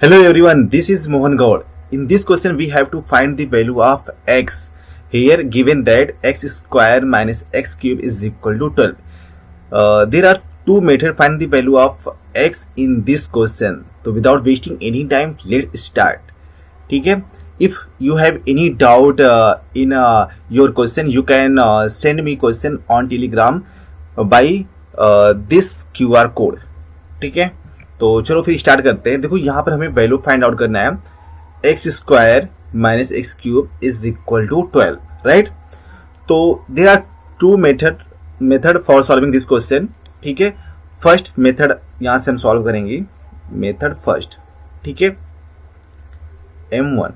Hello everyone, this is Mohan Gaur. In this question we have to find the value of x. Here given that x square minus x cube is equal to 12. There are two methods to find the value of x in this question. So without wasting any time, let's start. ठीक है? If you have any doubt in your question, you can send me question on Telegram by this QR code. ठीक है? तो चलो फिर start करते हैं। देखो यहाँ पर हमें वैल्यू फाइंड आउट करना है। X square minus x cube is equal to 12, right. तो there are two method for solving this question. ठीक है, फर्स्ट मेथड यहाँ से हम सॉल्व करेंगे। मेथड फर्स्ट, ठीक है, m1,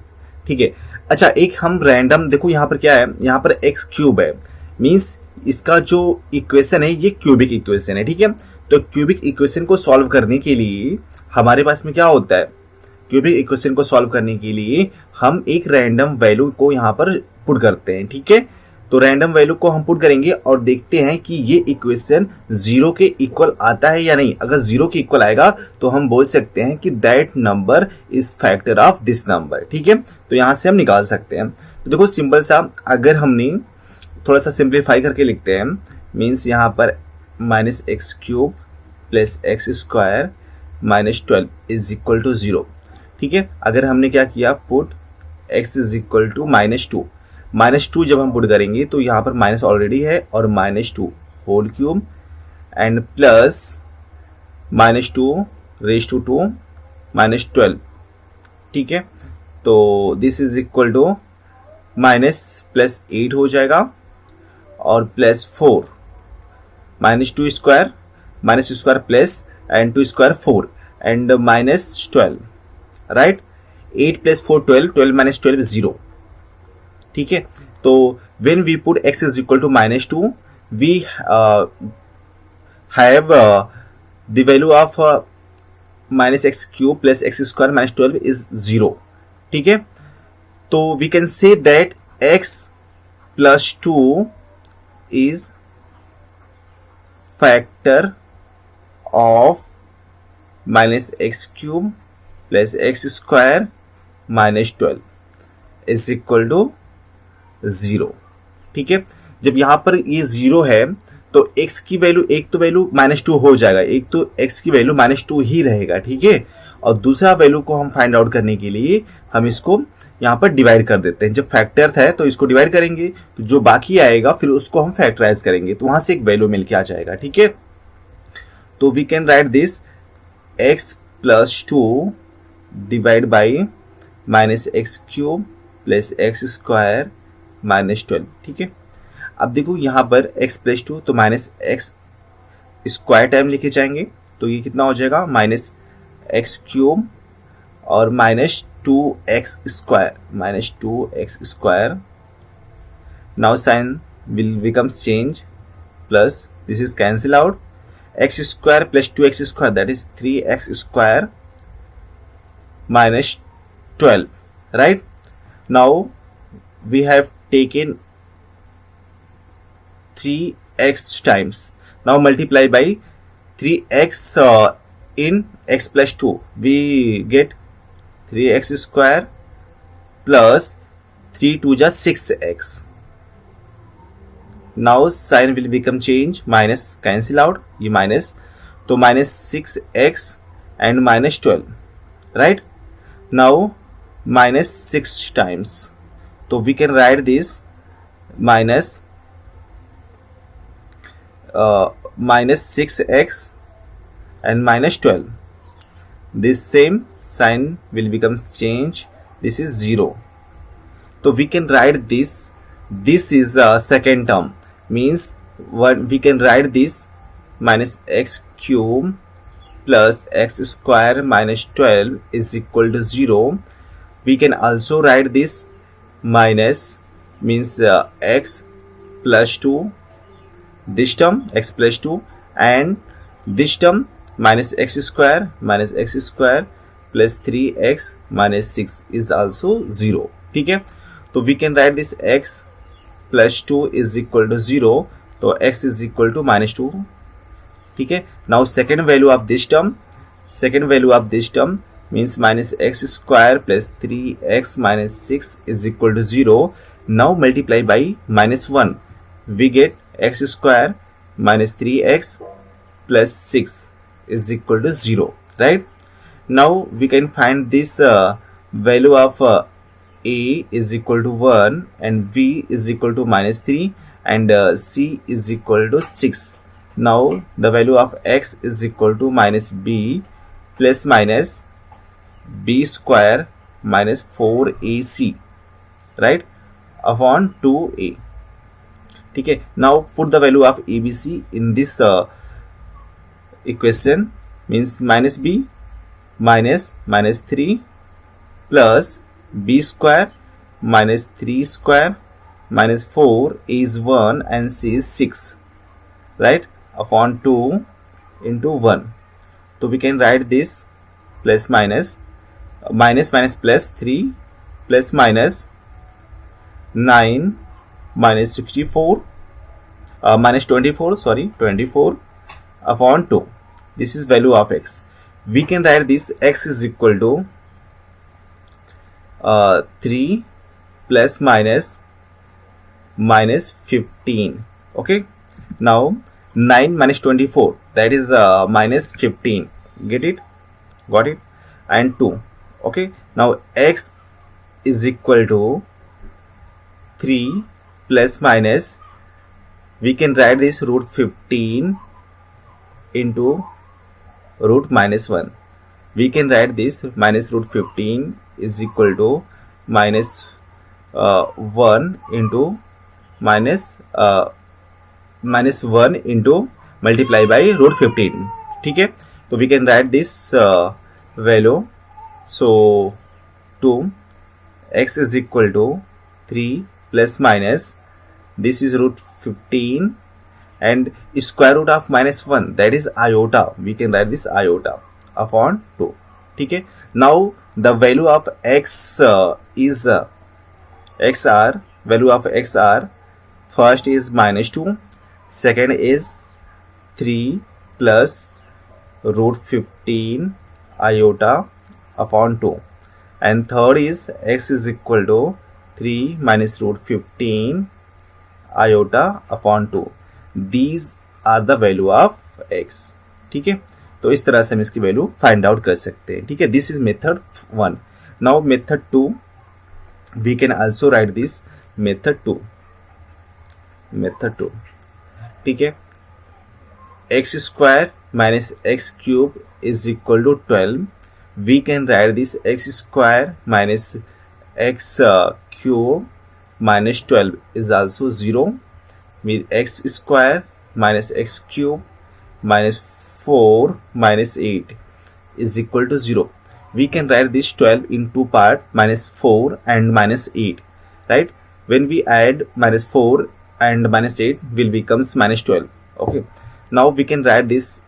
ठीक है। अच्छा, एक हम रैंडम, देखो यहाँ पर क्या है, यहाँ पर एक्स क्यूब है, मीन्स इसका जो इक्वेशन है ये क्यूबिक इक्वेशन है। ठीक है, तो क्यूबिक इक्वेशन को सॉल्व करने के लिए हमारे पास में क्या होता है, क्यूबिक इक्वेशन को सॉल्व करने के लिए हम एक रैंडम वैल्यू को यहाँ पर पुट करते हैं। ठीक है, तो रैंडम वैल्यू को हम पुट करेंगे और देखते हैं कि ये इक्वेशन जीरो के इक्वल आता है या नहीं। अगर जीरो के इक्वल आएगा तो हम बोल सकते हैं कि that number is factor of this number. ठीक है, तो यहाँ से हम निकाल सकते हैं। तो देखो सिंपल सा, अगर हमने थोड़ा सा सिंप्लीफाई करके लिखते हैं, मीन्स यहाँ पर minus x cube plus x square minus 12 is equal to 0। ठीक है, अगर हमने क्या किया, put x is equal to -2 जब हम पुट करेंगे तो यहाँ पर माइनस ऑलरेडी है और -2 whole cube and plus -2 raise to 2 -12। ठीक है, तो this is equal to minus plus 8 हो जाएगा और plus 4 -2 square plus and 2 square 4 and -12, right. 8 plus 4 12 minus 12 0। ठीक है, तो when we put x is equal to -2 we have the value of minus x cube plus x square minus 12 is 0। ठीक है, तो we can say that x plus 2 is factor of minus x cube plus x square minus 12 is equal to 0। ठीक है, जब यहाँ पर ये 0 है तो x की वैल्यू, एक तो वैल्यू -2 हो जाएगा, एक तो x की वैल्यू -2 ही रहेगा। ठीक है, और दूसरा वैल्यू को हम फाइंड आउट करने के लिए हम इसको यहाँ पर डिवाइड कर देते हैं। जब फैक्टर था तो इसको डिवाइड करेंगे तो जो बाकी आएगा फिर उसको हम फैक्टराइज करेंगे, तो वहां से एक वैल्यू मिल के आ जाएगा। ठीक है, तो we can write this x plus 2 divide by minus x cube plus x square minus 12। ठीक है, अब देखो यहाँ पर x प्लस 2 तो माइनस एक्स स्क्वायर टाइम लेके जाएंगे तो ये कितना हो जाएगा, माइनस एक्स क्यूब और minus 2x square. Now sine will becomes change plus this is cancel out, x square plus 2x square, that is 3x square minus 12, right? Now we have taken 3x times. Now multiply by 3x in x plus 2. We get 3x square plus 3 2 जा 6x. Now sign will become change, minus cancel out, ये minus, तो minus 6x and minus 12, right? Now minus 6 times, तो we can write this minus 6x and minus 12. This same sign will become change, this is 0. So we can write this is a second term, means what we can write this minus x cube plus x square minus 12 is equal to 0. We can also write this minus, means x plus 2, this term x plus 2 and this term minus x square plus 3x minus 6 is also 0. ठीक है, तो we can write this x plus 2 is equal to 0, तो x is equal to -2। ठीक है, now second value of this term means minus x square plus 3x minus 6 is equal to 0. Now multiply by minus 1. We get x square minus 3x plus 6 is equal to 0, right? Now we can find this value of a is equal to 1 and b is equal to minus 3 and c is equal to 6. Now the value of x is equal to minus b plus minus b square minus 4ac, right, upon 2a. Okay, now put the value of abc in this equation, means minus b minus minus 3 plus b square minus 3 square minus 4 is 1 and c is 6, right, upon 2 into 1. So we can write this plus minus minus minus plus 3 plus minus 9 minus 64 minus 24, sorry, 24 upon 2. This is value of x. We can write this x is equal to 3 plus minus minus 15. Okay, now 9 minus 24, that is minus 15. Get it? Got it? And 2. Okay, now x is equal to 3 plus minus, we can write this root 15 into root minus 1. We can write this minus root 15 is equal to minus 1 into minus 1 into multiply by root 15. ठीक है, तो we can write this value. So 2 x is equal to 3 plus minus, this is root 15 and square root of minus 1, that is iota. We can write this iota upon 2. Okay, now the value of x is xr, value of xr, first is minus 2, second is 3 plus root 15 iota upon 2, and third is x is equal to 3 minus root 15 iota upon 2. These are the value of x. ठीक है, तो इस तरह से हम इसकी value find out कर सकते हैं. ठीक है, this is method 1. Now method 2, we can also write this method 2. Method 2, ठीक है, x square minus x cube is equal to 12. We can write this x square minus x cube minus 12 is also 0, with x square minus x cube minus 4 minus 8 is equal to 0. We can write this 12 in two part, minus 4 and minus 8, right? When we add minus 4 and minus 8 will becomes minus 12. Okay, now we can write this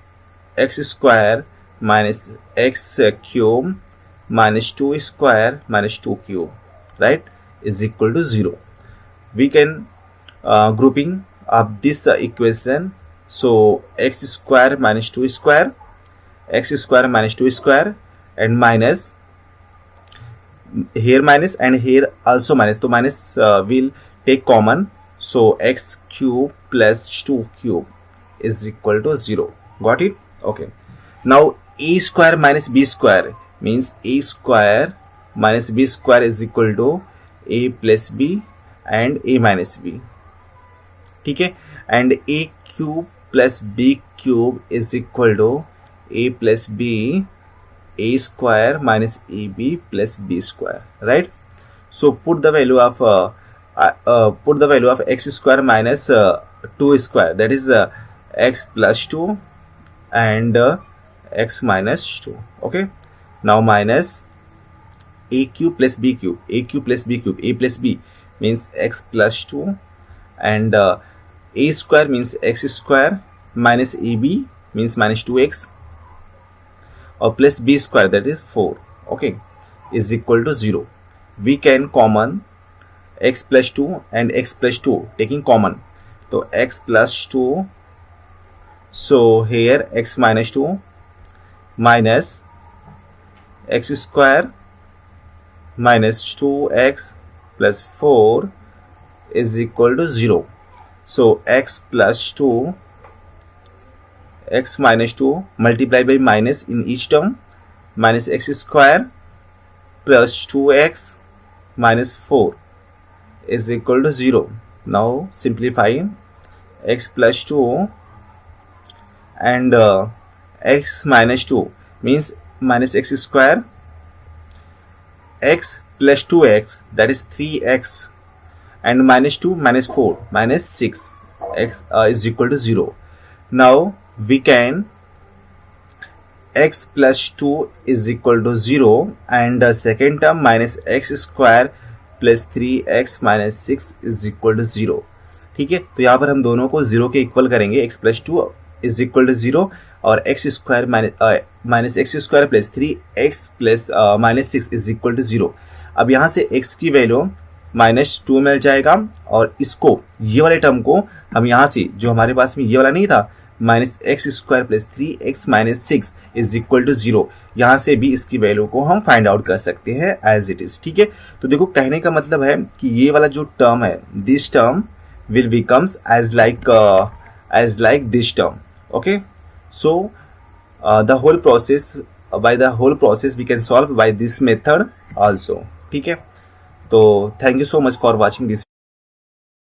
x square minus x cube minus 2 square minus 2 cube, right, is equal to 0. We can grouping of this equation. So x square minus 2 square, x square minus 2 square, and minus, here minus and here also minus, so minus will take common, so x cube plus 2 cube is equal to 0. Got it? Okay, now a square minus b square means a square minus b square is equal to a plus b and a minus b. ठीक है, and a cube plus b cube is equal to a plus b, a square minus ab plus b square, right? So put the value of x square minus 2 square, that is x plus 2 and x minus 2. Okay, now minus a cube plus b cube, a cube plus b cube, a plus b means x plus 2, and a square means x square minus ab means minus 2x, or plus b square, that is 4. Okay, is equal to 0. We can common x plus 2 and x plus 2 taking common, so x plus 2, so here x minus 2 minus x square minus 2x plus 4 is equal to 0. So x plus 2, x minus 2 multiplied by minus in each term, minus x square plus 2x minus 4 is equal to 0. Now simplifying x plus 2 and x minus 2 means minus x square, x plus 2x, that is 3x, and minus 2 minus 4 minus 6, x is equal to 0. Now we can x plus 2 is equal to 0 and the second term minus x square plus 3x minus 6 is equal to 0. ठीक है, तो यहाँ पर हम दोनों को 0 के equal करेंगे. x plus 2 is equal to 0 और x square minus x square plus 3x plus minus 6 is equal to 0. अब यहाँ से x की वैल्यू -2 मिल जाएगा और इसको, ये वाले टर्म को हम यहाँ से, जो हमारे पास में ये वाला नहीं था, minus x square plus 3x minus 6 is equal to 0, यहाँ से भी इसकी वैल्यू को हम फाइंड आउट कर सकते हैं एज इट इज. ठीक है, तो देखो कहने का मतलब है कि ये वाला जो टर्म है, this term will becomes as like this term. Okay, so the whole process, by the whole process we can solve by this method also. ठीक है, तो thank you so much for watching this.